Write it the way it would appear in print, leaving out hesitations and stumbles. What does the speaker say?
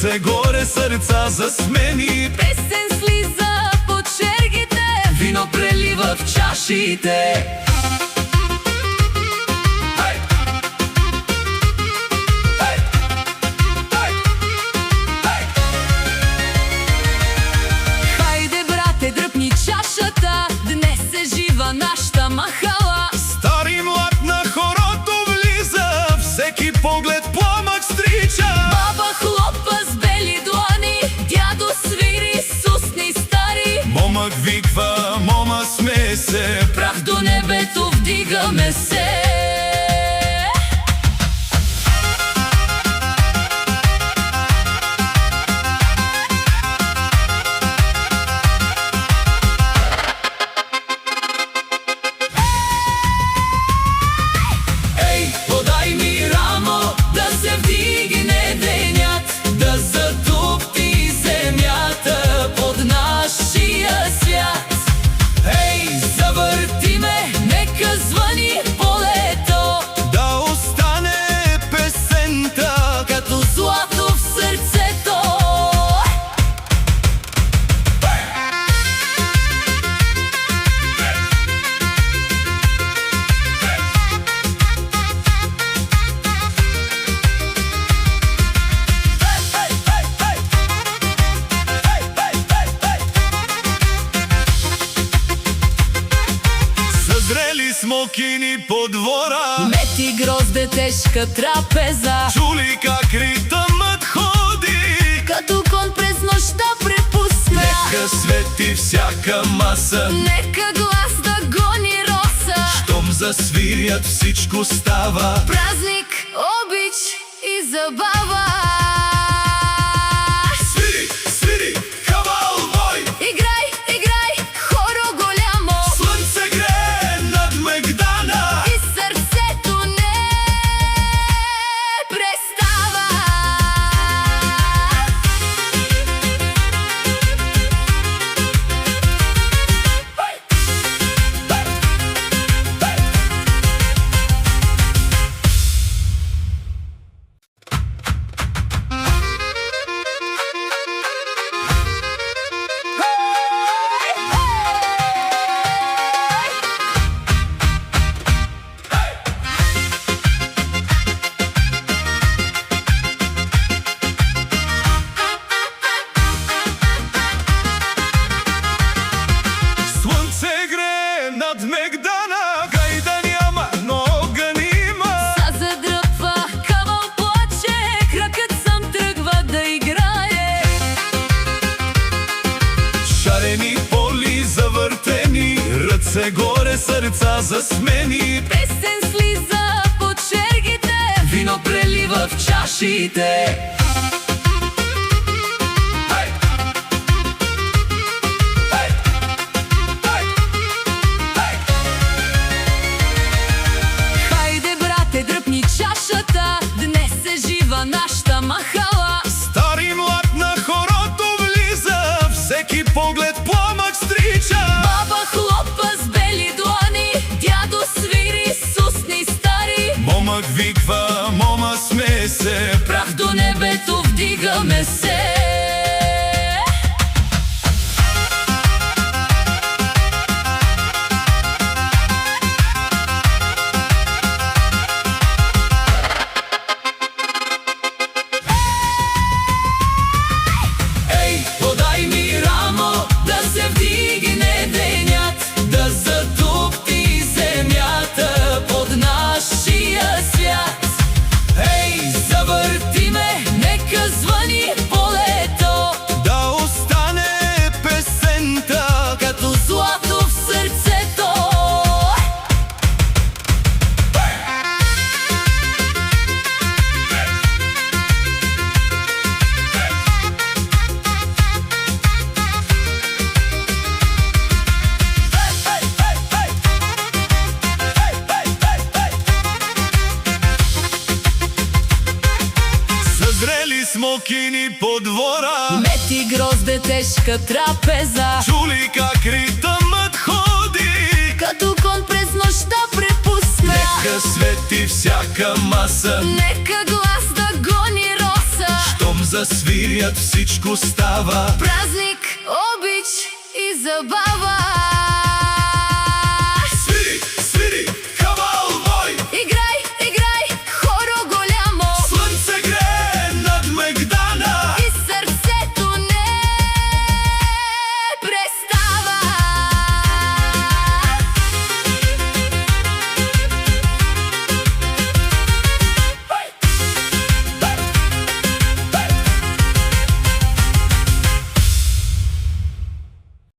ръце горе, сърца засмени. Песен слиза по чергите, Вино прелива в чашите. хайде брате, дръпни чашата, днес е жива нашата махала. Стари млад на хорото влиза, всеки поглед пламък стрича. Баба хлопа с бели длани, дядо свири с устни стари. Момък виква, мома смее се, Прах до небето вдигаме се. Ей, подай ми рамо, да се вдигне денят, да затопи земята под нашия свят. Ей, завърти ме, нека звъни полето, да остане песента като злато в сърцето. Съзрели смокини по двора, Мети грозде тежка трапеза, чули как ритъмът ходи. като кон през нощта препусна. Нека свети всяка маса, Нека глас да гони роса. щом засвирят всичко става. Празник, обич и забава. Свири, свири, кавал мой, Играй, играй, хоро голямо. слънце грее над Мегдана. И сърцето не престава. Слънце грее над Мегдана, гайда няма, но огън има. Са задръпва, кавал плаче, кракът сам тръгва да играе. Шарени поли завъртени, ръце горе, сърца засмени. Песен слиза по чергите, Вино прелива в чашите. хайде брате, дръпни чашата, днес е жива нашата махала. Стари млад на хорото влиза, всеки поглед пламък стрича. Баба хлопа с бели длани, дядо свири с устни стари. Момък виква, мома смее се, Прах до небето вдигаме се. ей, подай ми рамо, да се вдигне денят, да затопи земята под нашия свят. Ей, завърти ме, нека звъни полето, да остане песента като злато в сърцето. Съзрели смокини по двора, Мети грозде тежка трапеза, чули как ритъмът ходи. като кон през нощта препусна. Нека свети всяка маса, Нека глас да гони роса. щом засвирят, всичко става. Празник, обич и забава.